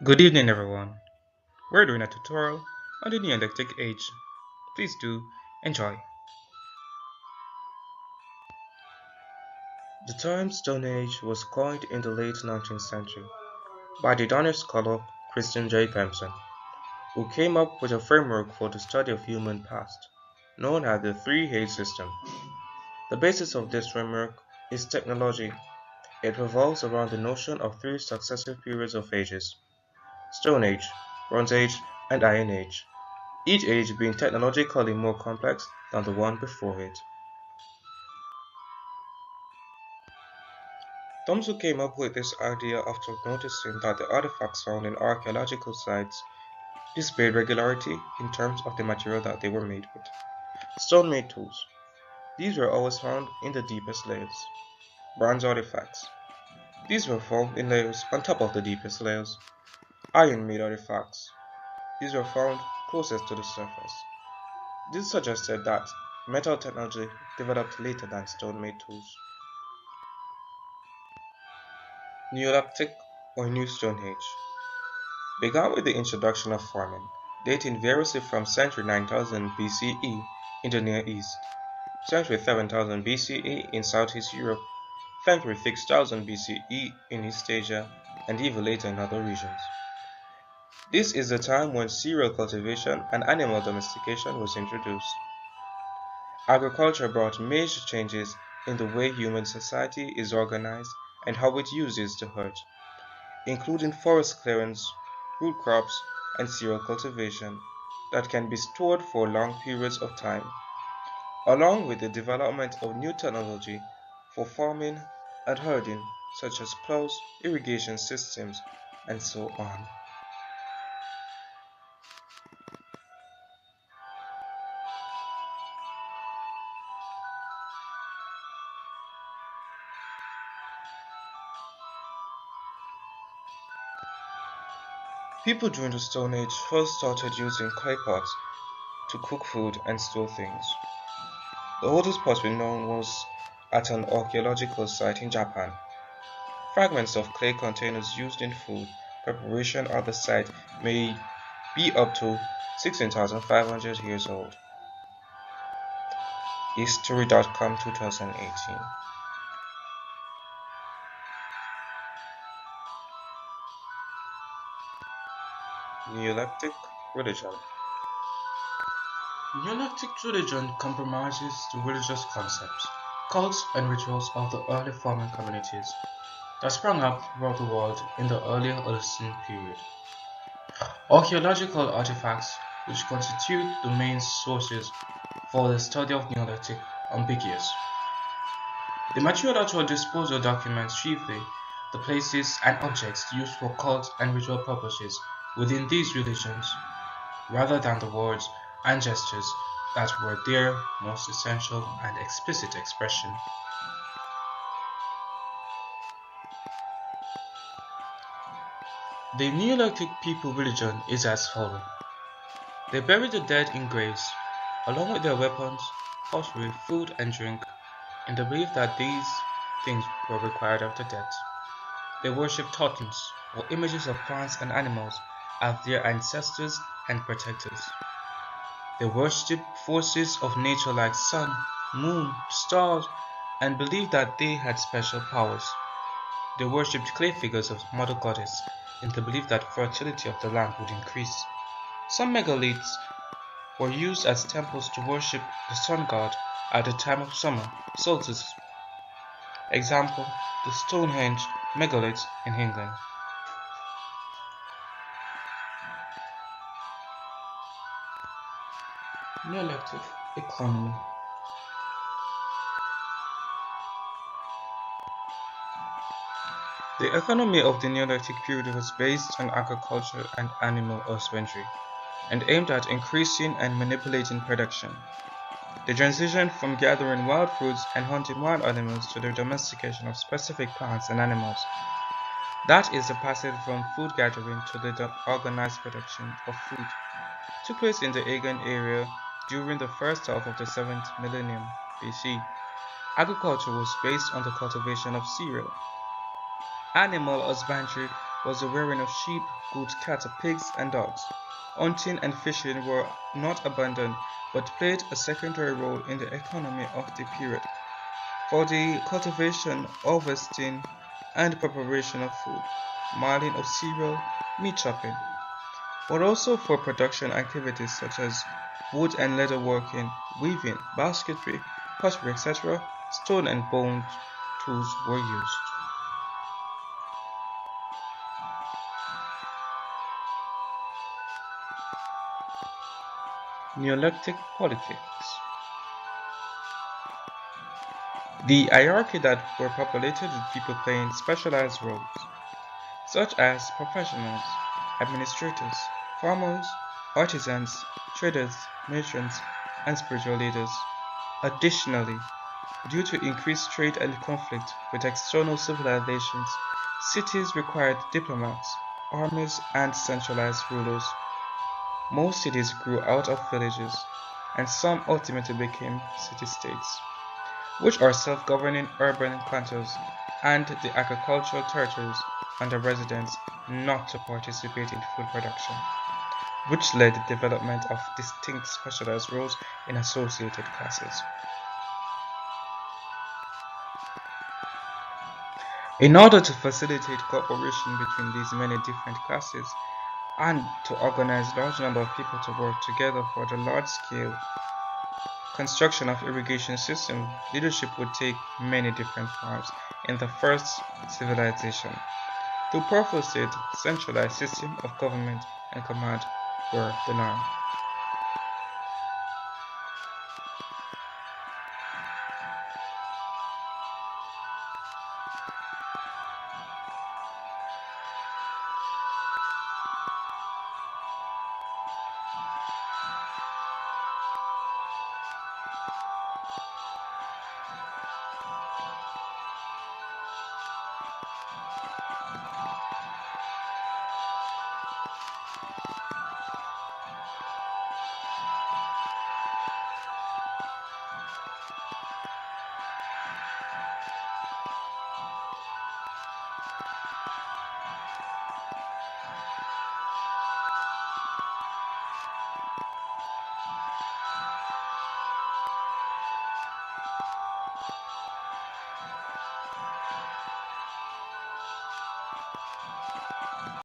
Good evening, everyone. We're doing a tutorial on the Neolithic Age. Please do enjoy. The term Stone Age was coined in the late 19th century by the Danish scholar Christian J. Thompson, who came up with a framework for the study of human past, known as the Three-Age system. The basis of this framework is technology. It revolves around the notion of three successive periods of ages: Stone Age, Bronze Age, and Iron Age, each age being technologically more complex than the one before it. Thompson came up with this idea after noticing that the artifacts found in archaeological sites displayed regularity in terms of the material that they were made with. Stone-made tools. These were always found in the deepest layers. Bronze artifacts. These were found in layers on top of the deepest layers. Iron-made artifacts. These were found closest to the surface. This suggested that metal technology developed later than stone-made tools. Neolithic or New Stone Age began with the introduction of farming, dating variously from century 9000 BCE in the Near East, century 7000 BCE in Southeast Europe, century 6000 BCE in East Asia, and even later in other regions. This is the time when cereal cultivation and animal domestication was introduced. Agriculture brought major changes in the way human society is organized and how it uses the earth, including forest clearance, root crops, and cereal cultivation that can be stored for long periods of time, along with the development of new technology for farming and herding such as plows, irrigation systems, and so on. People during the Stone Age first started using clay pots to cook food and store things. The oldest pot we know was at an archaeological site in Japan. Fragments of clay containers used in food preparation at the site may be up to 16,500 years old. History.com 2018. Neolithic religion. Neolithic religion compromises the religious concepts, cults, and rituals of the early farming communities that sprang up throughout the world in the earlier Holocene period. Archaeological artifacts, which constitute the main sources for the study of Neolithic, ambiguous. The material at our disposal documents chiefly the places and objects used for cult and ritual purposes within these religions, rather than the words and gestures that were their most essential and explicit expression. The Neolithic people religion is as follows. They buried the dead in graves, along with their weapons, pottery, food, and drink, in the belief that these things were required after death. They worshipped totems, or images of plants and animals, as their ancestors and protectors. They worshipped forces of nature like sun, moon, stars, and believed that they had special powers. They worshipped clay figures of Mother Goddess in the belief that fertility of the land would increase. Some megaliths were used as temples to worship the sun god at the time of summer solstice. Example, the Stonehenge megaliths in England. Neolithic economy. The economy of the Neolithic period was based on agriculture and animal husbandry, and aimed at increasing and manipulating production. The transition from gathering wild fruits and hunting wild animals to the domestication of specific plants and animals. That is the passage from food gathering to the organized production of food. Took place in the Aegean area during the first half of the 7th millennium BC. Agriculture was based on the cultivation of cereal. Animal husbandry was the rearing of sheep, goats, cattle, pigs, and dogs. Hunting and fishing were not abandoned, but played a secondary role in the economy of the period, for the cultivation, harvesting, and preparation of food, milling of cereal, meat chopping, but also for production activities such as wood and leather working, weaving, basketry, pottery, etc. Stone and bone tools were used. Neolithic politics. The hierarchy that were populated with people playing specialized roles, such as professionals, administrators, farmers, artisans, traders, merchants, and spiritual leaders. Additionally, due to increased trade and conflict with external civilizations, cities required diplomats, armies, and centralized rulers. Most cities grew out of villages, and some ultimately became city-states, which are self-governing urban cantons and the agricultural territories under residents not to participate in food production, which led to the development of distinct specialized roles in associated classes. In order to facilitate cooperation between these many different classes and to organize a large number of people to work together for the large-scale construction of irrigation system, leadership would take many different forms in the first civilization. Through purposed centralized system of government and command were the norm.